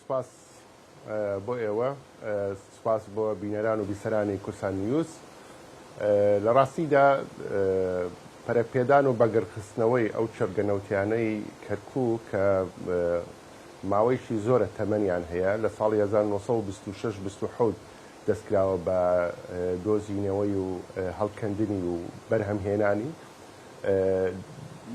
سپاس بۆ ئێوە، سپاس بۆ بینەران و بیسەرانی کورسان نیوز. لە ڕاستیدا پەرەپێدان و بەگەڕخستنەوەی ئەو چرگەنەوتیانەی کەرکووک کە ماوەیەکی زۆرە تەمەنیان هەیە لە ساڵی 1926 دەستکراوە بە دۆزینەوەی و هەڵکەندنی و بەرهەمهێنانی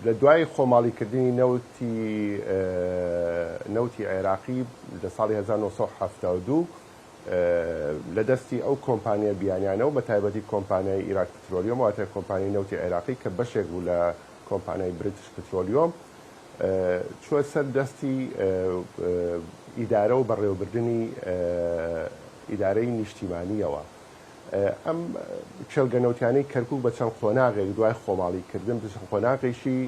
لە دوای خۆماڵیکردنی نەوتی عێراقی لە ساڵی 1972 لە دەستی ئەو کۆمپانیە بیانیانە و بە تایبەتی کۆمپانیای ئیراک پترۆلیۆم واتە کۆمپانیای نەوتی عێراقی کە بەشێک بوو لە کۆمپانیای بریتیش پترۆلیۆم چوە سەر دەستی ئیدارە و بەڕێوەبردننی ئیدارەی نیشتیمانیەوە. ئەم چێلگەنەوتیانەی کەرکووک بە چەند قۆناغێک دوای خۆماڵیکردن چەند قۆناغێکی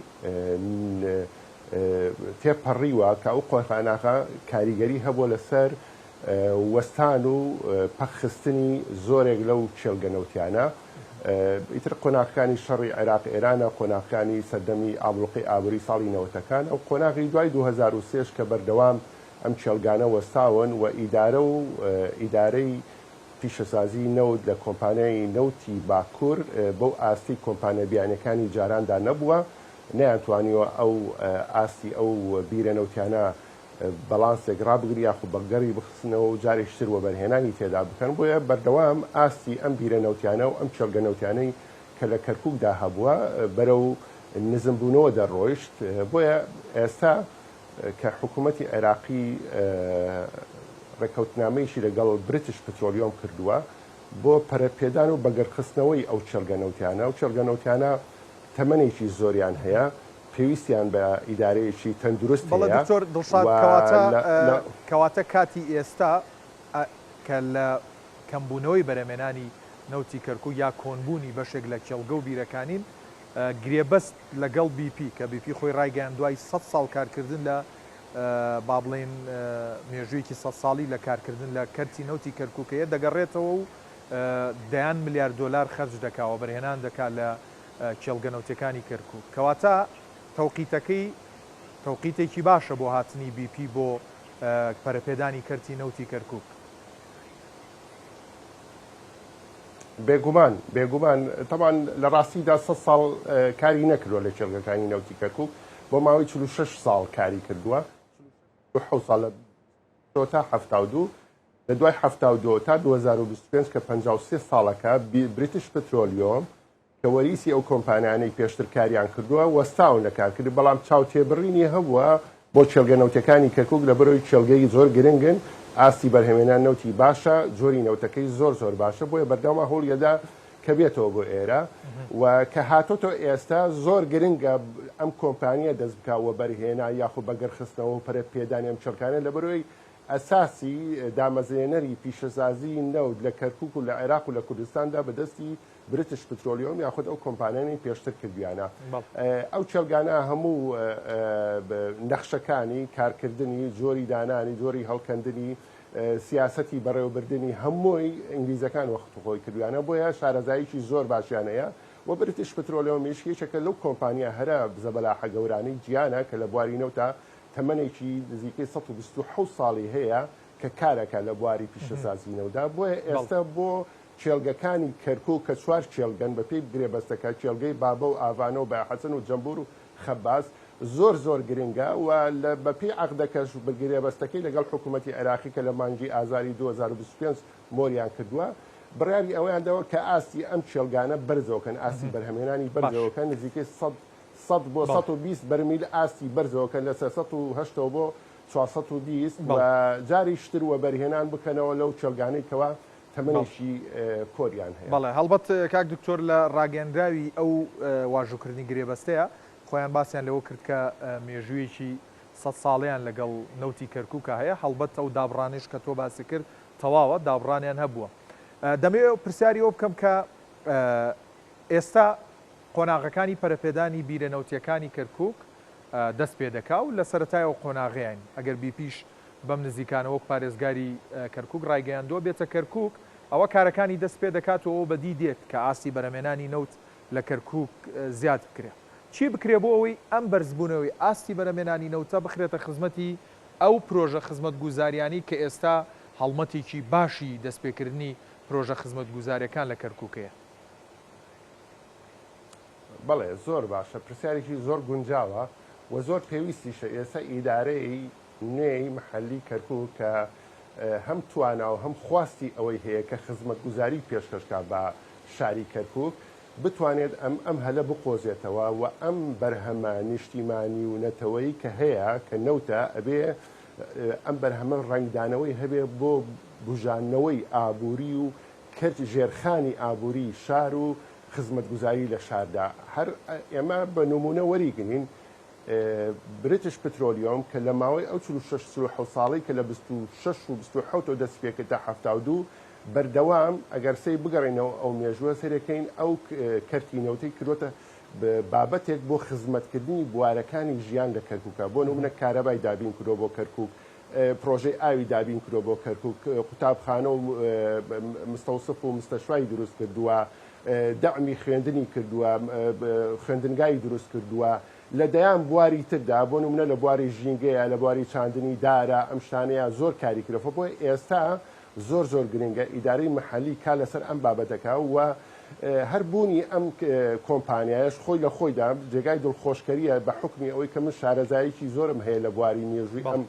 تێپەڕیوە کە ئەو قۆناغە کاریگەری هەبووە لەسەر وەستان و پەخستنی زۆرێک لەو چێلگەنەوتیانە. ئیتر قۆناغەکانی شەڕی عێراق ئێرانە، قۆناغەکانی سەردەمی ئابڵوقی ئابووری ساڵی نەوەتەکان، ئەو قۆناغی دوای 2003 کە بەردەوام ئەم چێلگانە وەستاون و ئیدارە و ئیدارەی پیشەسازی نەوت لە کۆمپانیای نەوتی باکوور بەو ئاستی کۆمپانیا بیانەکانی جاراندا نەبووە، نەیانتوانیوە ئەو ئاستی ئەو بیرە نەوتیانە بەڵانسێک ڕابگری یاخود بەگەڕی بخستنەوە و جارێکتر وەبەرهێنانی تێدا بکەن. بۆیە بەردەوام ئاستی ئەم بیرە نەوتیانە و ئەم چێلگەنەوتیانەی کە لە کەرکووکدا هەبووە بەرەو نزمبوونەوە دەڕۆیشت. بۆیە ئێستا کە حکوومەتی عێراقی ڕێکەوتنامەیەکی لەگەڵ بریتیش پترۆلیۆم کردووە بۆ پەرەپێدان و بەگەڕخستنەوەی ئەو چێلگەنەوتیانە و چێلگەنەوتیانە تەمەنێکی زۆریان هەیە، پێویستیان بە ئیدارەیەکی تەندروست هەیە. بەڵێ دکتۆر دڵشاد کەواتە کاتی ئێستا کە لە کەمبوونەوەی بەرەمێنانی نەوتی کەرکووک یا کۆنبوونی بەشێک لە کێڵگە و بیرەکانین گرێبەست لەگەڵ بیپی کە بیپی خۆی ڕایگەیان دوای 100 ساڵ کارکردن لە با بڵێن مێژوویەکی 100 ساڵی لە کارکردن لە کەرتی نەوتی کەرکووکەیە دەگەڕێتەوە و دەیان ملیار دۆلار خەرج دەکاوە بەرهێنان دەکات لە کێڵگەنەوتەکانی کەرکووک. کەواتە تەوقیتێکی باشە بۆ هاتنی بیپی بۆ پەرەپێدانی کەرتی نەوتی کەرکووک. بێگومان تەمان لە ڕاستیدا 100 ساڵ کاری نەکردووە لە کێڵگەکانی نەوتی کەرکووک، بۆ ماوەی 46 ساڵ کاری کردووە، 7 ساڵ تا 72 لە دوای 72 تا 2025 کە 53 ساڵەکە بریتیش پترۆلیۆم کە وەریسی ئەو کۆمپانیانەی پێشتر کاریان کردووە وەستاون لە کارکردی، بەڵام چاوتێبڕینی هەبووە بۆ چێلگەنەوتەکانی کەرکووک لە بەرەوەی چێلگەی زۆر گرنگن، ئاستی بەرهەمێنان نەوتی باشە، جۆری نەوتەکەی زۆر باشە، بۆیە بەردەوامە هەوڵیەدا کە بێتەوە بۆ ئێرە و کە هاتۆتۆ ئێستا زۆر گرنگە ئەم کۆمپانیە دەست بکاوە بەرهێنا یاخود بەگەڕخستنەوە و پەرەپێدانی ئەم چێلگانە لە بەرەوەی ئەساسی دامەزرێنەری پیشەسازی نەوت لە کەرکووک و لە عێراق و لە کوردستاندا بەدەستی بریتیش پترۆلیۆم یاخود ئەو کۆمپانیانی پێشتر کردویانە. ئەو چێلگانە هەموو نەخشەکانی کارکردنی، جۆری دانانی، جۆری هەڵکەندنی، سیاسەتی بەڕێوەبردننی هەمووی ئینگلیزەکان وەخت خۆی کردویانە، بۆیە شارەزاییکی زۆر باشیانەیە و بریتیش پترۆلیۆمیش یەکێکە لەو کۆمپانیا هەرە بزەبەلاحە گەورانەی گیانە کە لە بواری نەوتە تەمەنێکی نزیکەی 127 ساڵی هەیە کە کارەکە لە بواری پیشەسازی نەوتدا. بۆیە ئێستا بۆ چێلگەکانی کەرکووک کە 4 چێلگەن بە پێی گرێبەستەکە چێلگەی بابە و ئاڤانە و بەحەسەن و جەمبور و خەباز زۆر گرنگە و بە پێی عەقدەکەش بەگرێبەستەکەی لەگەڵ حکوومەتی عێراقی کە لە مانگی ئازاری 2025 مۆریان کردووە بڕیاری ئەوەیاندەوە کە ئاستی ئەم چێلگانە بەرزەوەکەن، ئاستی بەرهەمێنانی بەرزەوەکەن نزیکەی 100 بۆ 120 بەرمیل ئاستی بەرزەوەکەن لە 380 بۆ 420 و جاریشتر وە بەرهێنان بکەنەوە لەو چێلگانەی کەوا تەمەنێکی کۆریان هەیە. بەڵێ هەڵبەت کاک دکتۆر لە ڕاگەندراوی ئەو واژووکردنی گرێبەستەیە خۆیان باسییان لەوە کرد کە مێژوویەکی 100 ساڵیان لەگەڵ نەوتی کەرکووکە هەیە، هەڵبەت ئەو دابڕانش کە تۆ باسی کرد تەواوە دابڕانیان هەبووە. دەمەوێت پرسیاری ئەو بکەم کە ئێستا قۆناغەکانی پەرەپێدانی بیرەنەوتیەکانی کەرکووک دەست پێ دەکا و لە سەرەتایەوە قۆناغیان ئەگەر بیپیش بەم نزیکانەوە پارێزگاری کەرکووک ڕایگەیاندووە بێتە کەرکووک ئەوە کارەکانی دەست پێ دەکاتەوە بەدی دێت کە ئاستی بەرەمێنانی نەوت لە کەرکووک زیاد بکرێت. چی بکرێ بۆ ئەوەی ئەم بەرزبوونەوەی ئاستی بەرەمێنانی نەوتە بخرێتە خزمەتی ئەو پرۆژە خزمەتگوزاریانی کە ئێستا هەڵمەتێکی باشی دەستپێکردنی پرۆژە خزمەتگوزاریەکان لە کەرکووکەیە. بەڵێ زۆر باشە، پرسیارێکی زۆر گونجاوە و زۆر پێویستیشە ئێستا ئیدارەی نوێی محەلی کەرکووک کە هەم توانە و هەم خواستی ئەوەی هەیە کە خزمەتگوزاری پێشکەشکە بە شاری کەرکووک بتوانێت ئەم هەلە بقۆزێتەوە و ئەم بەرهەمە نیشتیمانی و نەتەوەی کە هەیە کە نەوتە ئەبێ ئەم بەرهەمە ڕنگدانەوەی هەبێ بۆ بژانەوەی ئابووری و کرد ژێرخانی ئابووری شار و خزمەتگوزاری لە شاردا. هەر ئێمە بە نمونە وەریگرین بریتیش پترۆلیۆم کە لە ماوەی ئەو 46 ساڵی کە لە 26 و 27 دەست پێکرد تا 72 بەردەوام ئەگەر سی بگەڕێنەوە ئەو مێژووە سەرەکەین ئەو کەرتینەوتی کردوتە بابەتێک بۆ خزمەتکردنی بوارەکانی ژیان لە کەرکووکە. بۆ نمونە کارەبای دابین کردۆ بۆ کەرکووک، پرۆژەی ئاوی دابین کردۆ بۆ کەرکووک، قوتابخانە و مستەوسف و مستەشوای دروست کردووە، دەعمی خوێندنی کردووە، خوێندنگای دروست کردووە. لە دەیان بواری تردا بۆ نمونە لە بواری ژینگەیە، لە بواری چاندنی دارە، ئەم شتانەیە زۆر کاری کردەوە. بۆ ئێستا زۆر گرنگە ئیدارەی محەلی کا لەسەر ئەم بابەتەکە و هەر بوونی ئەم کۆمپانیایش خۆی لە خۆیدا جێگای دڵخۆشکەریە بە حکمی ئەوەی کە من شارەزاییکی زۆرم هەیە لە بواری مێژووی ئەم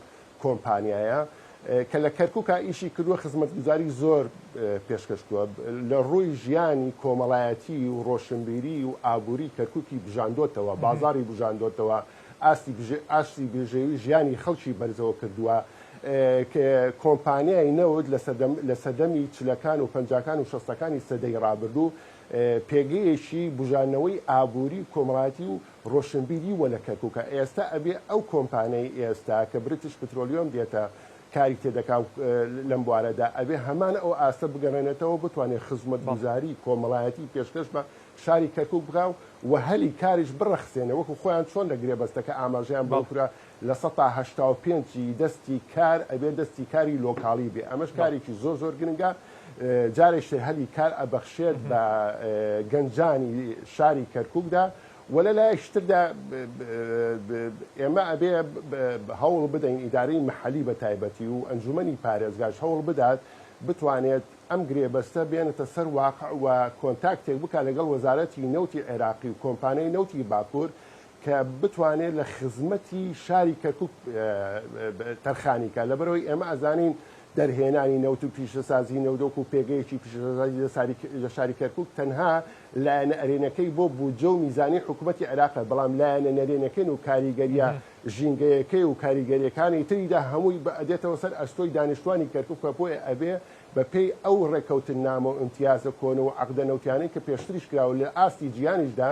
کۆمپانیایە کە لە کەرکووکە ئیشی کردووە خزمەتگوزاری زۆر پێشکەشتووە لە ڕووی ژیانی کۆمەڵایەتی و ڕۆشنبیری و ئابووری کەرکووکی بژاندۆتەوە، بازاری بژاندۆتەوە، ئاستی بێژەوی ژیانی خەڵکی بەرزەوە کردووە. کۆمپانیای نەوت لە سەدەمی چلەکان و پەنجاکان و شەستەکانی سەدەی ڕابردوو پێگەیەکی بژانەوەی ئابووری کۆمەڵایەتی و ڕۆشنبیری وە لە کەرکووکە. ئێستا ئەبێ ئەو کۆمپانیای ئێستا کە بریتیش پترۆلیۆم دێتە کاری تێدەکا لەم بوارەدا ئەبێ هەمان ئەو ئاستە بگەڕێنێتەوە بتوانێت خزمەتگوزاری کۆمەڵایەتی پێشکەش بە شاری کەرکووک بکاو و هەلی کاریش بڕەخسێنە وەکو خۆیان چۆن لە گرێبەستەکە ئاماژەیان بڵکرا لە 1985 دەستی کار ئەبێ دەستی کاری لۆکاڵی بێ. ئەمەش کارێکی زۆر گرنگە جارێک هەلی کار ئەبەخشێت بە گەنجانی شاری کەرکووکدا و لە لایەکتردا ئێمە ئەبێ هەوڵ بدەین ئیدارەی محەلی بە تایبەتی و ئەنجومەنی پارێزگاش هەوڵ بدات بتوانێت ئەم گرێبەستە بێنێتە سەر واقع و کۆنتاکتێک بکە لەگەڵ وەزارەتی نەوتی عێراقی و کۆمپانیای نەوتی باکوور کە بتوانێت لە خزمەتی شاری کەرکووک تەرخانیکە. لەبەرەوەی ئێمە ئەزانین دەرهێنانی نەوت و پیشەسازی نەودۆک و پێگەیەکی پیشەسازی لە شاری کەرکووک تەنها لایەنە ئەرێنەکەی بۆ بودجە و میزانی حکوومەتی عێراقە، بەڵام لایەنە نەرێنەکەین و کاریگەریە ژینگەیەکەی و کاریگەریەکانی تریدا هەمووی ئەدێتەوە سەر ئەستۆی دانیشتوانی کەرکووکە بۆیە ئەبێ بەپێی ئەو ڕێکەوتن نامە و ئیمتیازە کۆنەوە عەقدە نەوتیانەی کە پێشتریش کراوە لە ئاستی جیانیشدا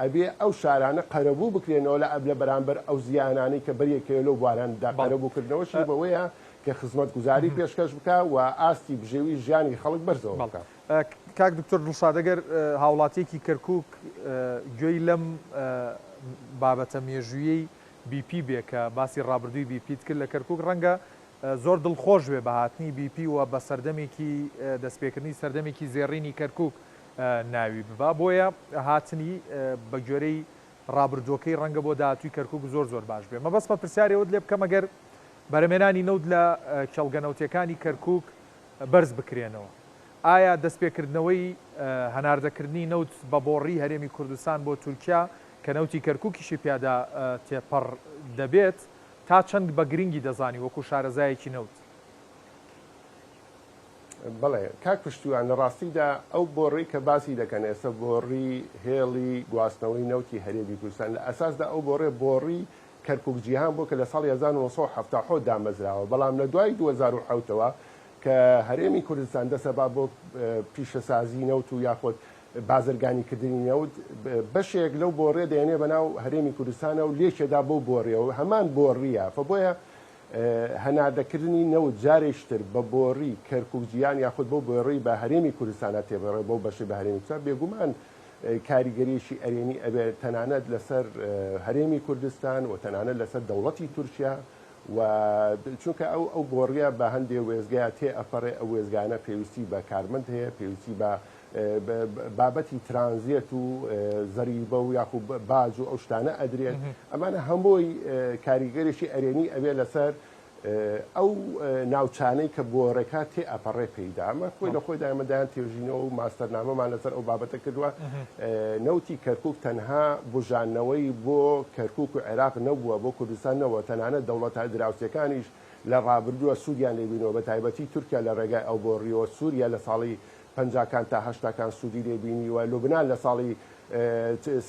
ئەبێ ئەو شارانە قەرەبوو بکرێنەوە لە بەرامبەر ئەو زیانانەی کە بەریەکەوە لەو بواراندا قەرەبووکردنەوەشی بەوەیە کە خزمەتگوزاری پێشکەش بکە و ئاستی بژێوی ژیانی خەڵک بەرزەوە بکە. کاک دکتۆر دڵشاد ئەگەر هاوڵاتیەکی کەرکووک گوێی لەم بابەتە مێژوویەی بیپی بێ کە باسی ڕابردووی بیپیت کرد لە کەرکووک ڕەنگە زۆر دڵخۆش بێ بە هاتنی بیپی و بە سەردەمێکی دەستپێکردنی سەردەمێکی زێڕینی کەرکووک ناوی ببا. بۆیە هاتنی بە گوێرەی ڕابردووەکەی ڕەنگە بۆ داهاتووی کەرکووک زۆر باش بێ. مەبەست بە پرسیارەوەت لێ بکەم ئەگەر بەرهەمێنانی نەوت لە کێڵگەنەوتیەکانی کەرکووک بەرز بکرێنەوە، ئایا دەستپێکردنەوەی هەناردەکردنی نەوت بە بۆڕی هەرێمی کوردستان بۆ تورکیا کە نەوتی کەرکووکیشی پیادا تێپەڕ دەبێت تا چەند بە گرنگی دەزانی وەکو شارەزایەکی نەوت؟ بەڵێ کاک پشتیوان لە ڕاستیدا ئەو بۆڕی کە باسی دەکەن ئێستا بۆڕی هێڵی گواستنەوەی نەوتی هەرێمی کوردستان لە ئەساسدا ئەو بۆڕی کەرکووک جیهان بۆ کە لە ساڵی 1970 دامەزراوە، بەڵام لە دوای 2007ەوە کە هەرێمی کوردستان دەسەبا بۆ پیشەسازی نەوت و یاخۆت بازرگانیکردنی نەوت بەشێک لەو بۆڕێ دێنێ بەناو هەرێمی کوردستانە و لێکێدا بۆ بۆڕێەوە هەمان بۆڕیە. فبۆیە هەناردەکردنی نەوت جارێشتر بە بۆڕی کەرکووک جیهان یاخود بۆ بۆڕی بە هەرێمی کوردستانە تێبڕێ بۆ بەشی بە هەرێمی کوردستان بێگومان کاریگەریشی ئەرێنی ئەبێت تەنانەت لەسەر هەرێمی کوردستان و تەنانەت لەسەر دەوڵەتی تورکیا و چونکە ئەو گۆڕیە بە هەندێک وێزگایە تێ ئەپەڕێ ئەو وێزگانە پێویستی بە کارمەند هەیە، پێویستی بە بابەتی ترانزیێت و زەریبە و یاخود باج و ئەو شتانە ئەدرێت. ئەمانە هەمووی کاریگەریشی ئەرێنی ئەبێ لەسەر ئەو ناوچانەی کە بۆڕێکات تێ ئەپەڕێ پێیدا ئەمە خۆی لە خۆی دامەدایان تێژینەوە و ماستەرنامەمان لەسەر ئەو بابەتە کردووە نەوتی کەرکووک تەنها بژانەوەی بۆ کەرکووک و عێراق نەبووە بۆ کوردستان نەوە تەنانەت دەوڵەتە دراوسەکانیش لە ڕابردووە سوودیان لێبینەوە بە تایبەتی تورکیا لە ڕێگای ئەو بۆڕیەوە سووریا لە ساڵی 50کان تا 80کان سوودی لێبینیوە لوبنان لە ساڵی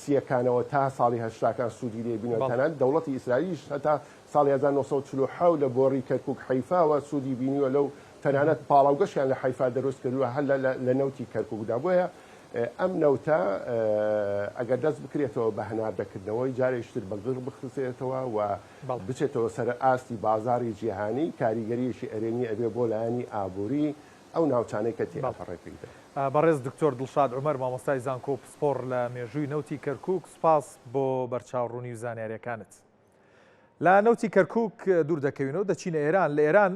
سیەکانەوە تا ساڵی 80کان سوودی لێبینەوە تەنانەت دەوڵەتی ئیسرائیلیش هەتا ساڵی 1940 لە بۆڕی کەرکووک حەیفاوە سوودی بینیوە لەو تەنانەت پاڵاوگەشیان لە حەیفا دەروست کردووە هەر لە نەوتی کەرکووکدا بۆیە ئەم نەوتە ئەگەر دەست بکرێتەوە بە هەناردەکردنەوەی جارێشتر بەگڕ بخسێتەوە و بچێتەوە سەر ئاستی بازاری جیهانی کاریگەریەکی ئەرێنی ئەبێ بۆ لایەنی ئابووری ئەو ناوچانەی کە تێپەڕێکیدا. بەڕێز دکتۆر دڵشاد عومەر مامۆستای زانکۆ پسپۆڕ لە مێژووی نەوتی کەرکووک سپاس بۆ بەرچاوڕوونی و زانیاریەکانت. لە نەوتی کەرکووک دوور دەکەوینەوە دەچینە ئێران. لە ئێران